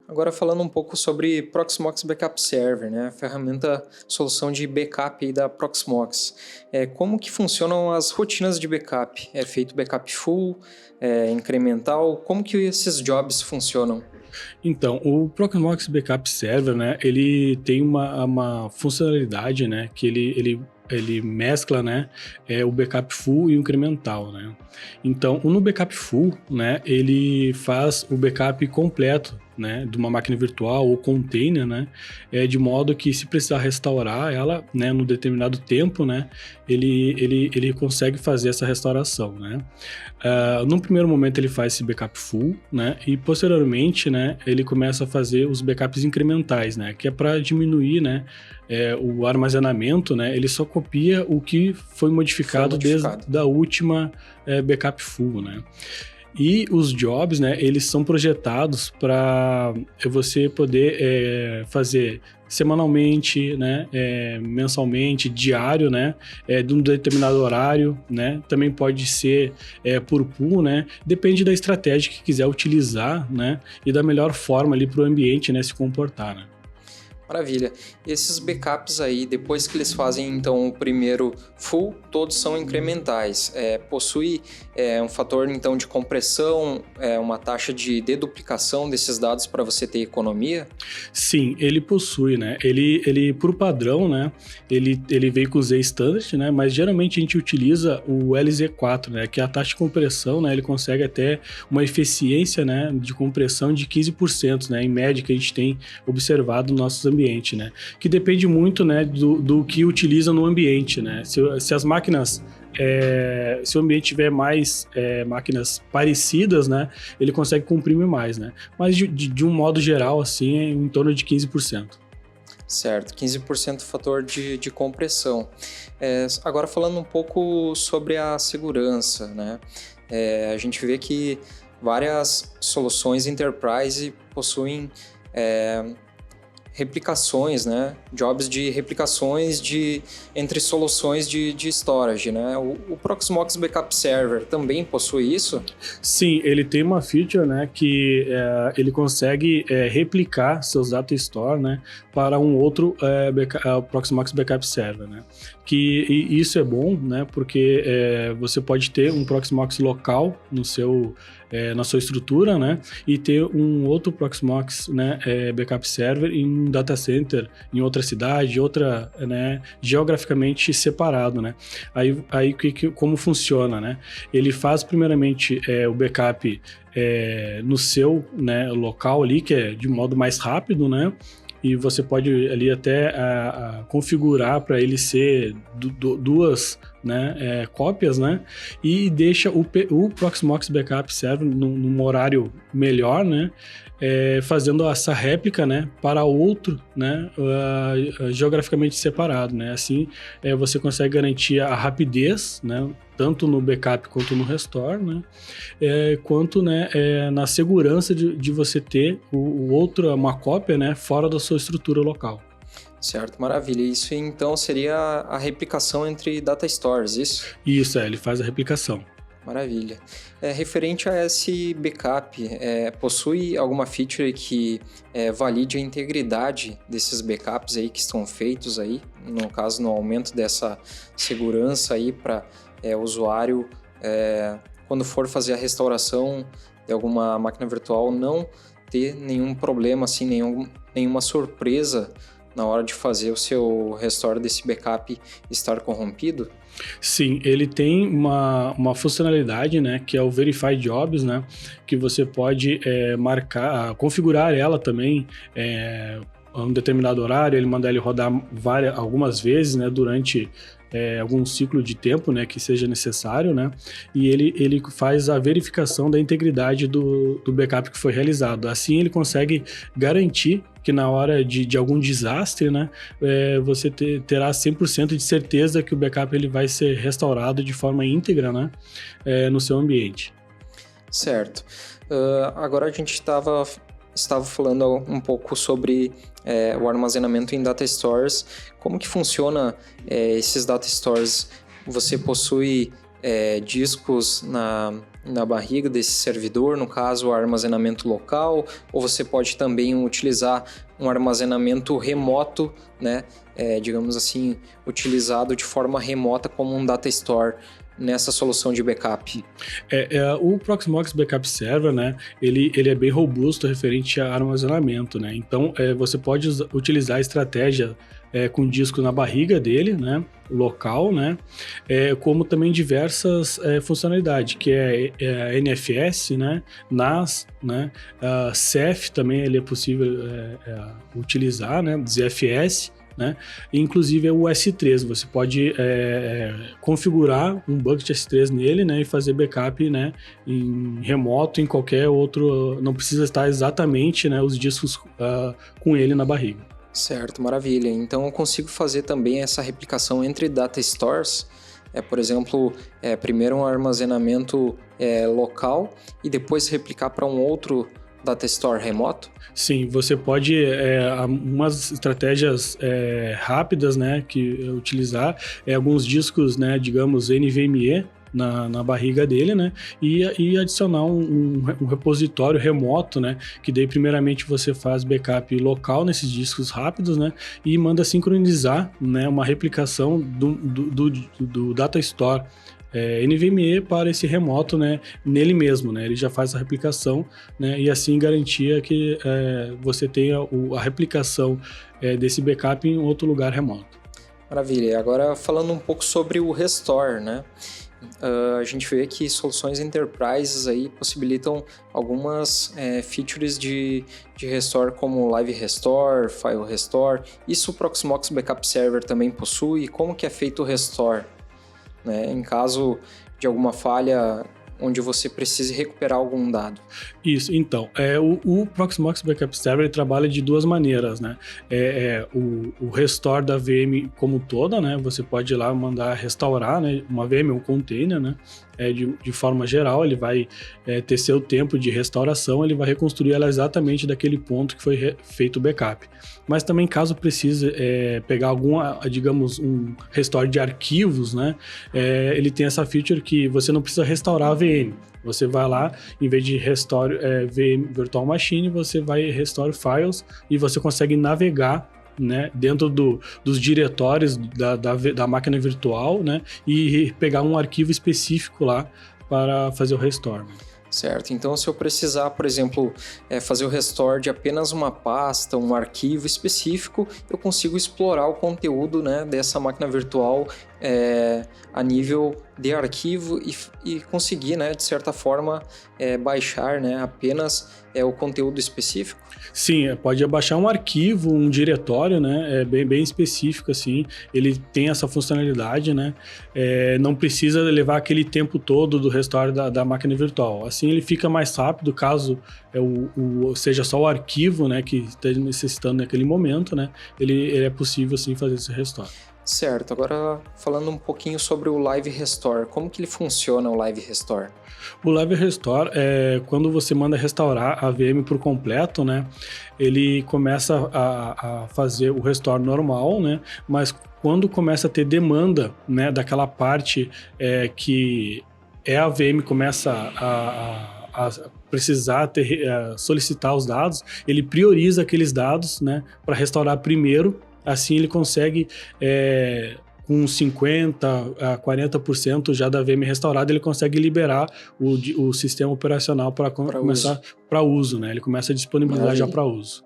Agora falando um pouco sobre Proxmox Backup Server, né? A ferramenta, solução de backup aí da Proxmox. Como que funcionam as rotinas de backup? É feito backup full, incremental? Como que esses jobs funcionam? Então, o Proxmox Backup Server, né, ele tem uma funcionalidade, né, que ele mescla, né, o backup full e o incremental, né. Então, no backup full, né, ele faz o backup completo, né, de uma máquina virtual ou container, né, de modo que se precisar restaurar ela, né, no determinado tempo, né, ele consegue fazer essa restauração, né. No primeiro momento ele faz esse backup full, né, e posteriormente, né, ele começa a fazer os backups incrementais, né, que é para diminuir, né, o armazenamento, né, ele só copia o que foi modificado desde a última backup full, né. E os jobs, né, eles são projetados para você poder fazer semanalmente, né, mensalmente, diário, né, de um determinado horário, né, também pode ser por pool, né, depende da estratégia que quiser utilizar, né, e da melhor forma ali para o ambiente, né, se comportar, né. Maravilha. Esses backups aí, depois que eles fazem então o primeiro full, todos são incrementais. Possui um fator então de compressão, uma taxa de deduplicação desses dados para você ter economia? Sim, ele possui, né? Ele por padrão, né? Ele veio com o Z Standard, né? Mas geralmente a gente utiliza o LZ4, né? Que é a taxa de compressão, né? Ele consegue até uma eficiência, né? De compressão de 15%, né? Em média que a gente tem observado nos nossos ambiente, né? Que depende muito, né, do que utiliza no ambiente, né? Se as máquinas, se o ambiente tiver mais máquinas parecidas, né, ele consegue comprimir mais, né? Mas de um modo geral, assim, é em torno de 15%. Certo, 15% fator de compressão. Agora falando um pouco sobre a segurança, né? A gente vê que várias soluções enterprise possuem replicações, né? Jobs de replicações entre soluções de storage, né? O Proxmox Backup Server também possui isso? Sim, ele tem uma feature, né, que ele consegue replicar seus data store, né, para um outro Proxmox Backup Server, né? E isso é bom, né, porque você pode ter um Proxmox local na sua estrutura, né, e ter um outro Proxmox, né, Backup Server em um data center em outra cidade, né, geograficamente separado, né. Aí como funciona, né? Ele faz primeiramente o backup no seu, né, local ali, que é de modo mais rápido, né? E você pode ali até configurar para ele ser duas, né, cópias, né? E deixa o Proxmox Backup Server num horário melhor, né? Fazendo essa réplica, né, para outro, né, geograficamente separado, né? Assim, você consegue garantir a rapidez, né, tanto no backup quanto no restore, né, quanto, né, na segurança de você ter o outro, uma cópia, né, fora da sua estrutura local. Certo, maravilha. Isso então seria a replicação entre data stores, isso? Isso, ele faz a replicação. Maravilha. Referente a esse backup, possui alguma feature que valide a integridade desses backups aí que estão feitos aí, no caso, no aumento dessa segurança aí para o usuário, quando for fazer a restauração de alguma máquina virtual, não ter nenhum problema, assim, nenhuma surpresa na hora de fazer o seu restore desse backup estar corrompido? Sim, ele tem uma funcionalidade, né, que é o Verify Jobs, né, que você pode configurar ela também a um determinado horário, ele manda ele rodar algumas vezes, né, durante algum ciclo de tempo, né, que seja necessário, né, e ele faz a verificação da integridade do backup que foi realizado. Assim ele consegue garantir que na hora de algum desastre, né, você terá 100% de certeza que o backup ele vai ser restaurado de forma íntegra, né, no seu ambiente. Certo. Agora a gente estava falando um pouco sobre o armazenamento em data stores. Como que funciona esses data stores? Você possui discos na barriga desse servidor, no caso o armazenamento local, ou você pode também utilizar um armazenamento remoto, né, digamos assim, utilizado de forma remota como um data store nessa solução de backup. O Proxmox Backup Server, né, ele é bem robusto referente a armazenamento, né, então você pode utilizar a estratégia com disco na barriga dele, né, local, né, como também diversas funcionalidades, que é NFS, né, NAS, né, Ceph também ele é possível utilizar, né, ZFS, né? Inclusive o S3, você pode configurar um bucket S3 nele, né, e fazer backup, né, em remoto, em qualquer outro, não precisa estar exatamente, né, os discos com ele na barriga. Certo, maravilha. Então eu consigo fazer também essa replicação entre data stores, por exemplo, primeiro um armazenamento local e depois replicar para um outro data store remoto? Sim, você pode, umas estratégias rápidas, né, que utilizar, alguns discos, né, digamos, NVMe na barriga dele, né, e adicionar um repositório remoto, né, que daí primeiramente você faz backup local nesses discos rápidos, né, e manda sincronizar, né, uma replicação do data store NVMe para esse remoto, né, nele mesmo, né, ele já faz a replicação, né, e assim garantia que você tenha a replicação desse backup em outro lugar remoto. Maravilha. Agora falando um pouco sobre o restore, né, a gente vê que soluções enterprises aí possibilitam algumas features de restore como Live Restore, File Restore. Isso o Proxmox Backup Server também possui? Como que é feito o restore? Né, em caso de alguma falha onde você precise recuperar algum dado. Isso, então, o Proxmox Backup Server trabalha de duas maneiras, né? O restore da VM como toda, né? Você pode ir lá mandar restaurar, né, uma VM, um container, né? De forma geral, ele vai ter seu tempo de restauração, ele vai reconstruir ela exatamente daquele ponto que foi feito o backup. Mas também, caso precise pegar digamos, um restore de arquivos, né, ele tem essa feature que você não precisa restaurar a VM. Você vai lá, em vez de restore VM Virtual Machine, você vai restore files e você consegue navegar, né, dentro dos diretórios da máquina virtual, né, e pegar um arquivo específico lá para fazer o restore. Certo, então se eu precisar, por exemplo, fazer o restore de apenas uma pasta, um arquivo específico, eu consigo explorar o conteúdo, né, dessa máquina virtual a nível de arquivo e conseguir, né, de certa forma, baixar, né, apenas o conteúdo específico? Sim, pode baixar um arquivo, um diretório, né, bem específico, assim, ele tem essa funcionalidade, né, não precisa levar aquele tempo todo do restore da máquina virtual. Assim ele fica mais rápido, caso seja só o arquivo, né, que esteja necessitando naquele momento, né, ele é possível, sim, fazer esse restore. Certo, agora falando um pouquinho sobre o Live Restore, como que ele funciona, o Live Restore? O Live Restore quando você manda restaurar a VM por completo, né, ele começa a fazer o restore normal, né, mas quando começa a ter demanda, né, daquela parte que a VM começa a precisar solicitar os dados, ele prioriza aqueles dados, né, para restaurar primeiro. Assim ele consegue, com 50% a 40% já da VM restaurada, ele consegue liberar o sistema operacional para começar para uso, né? Ele começa a disponibilizar já para uso.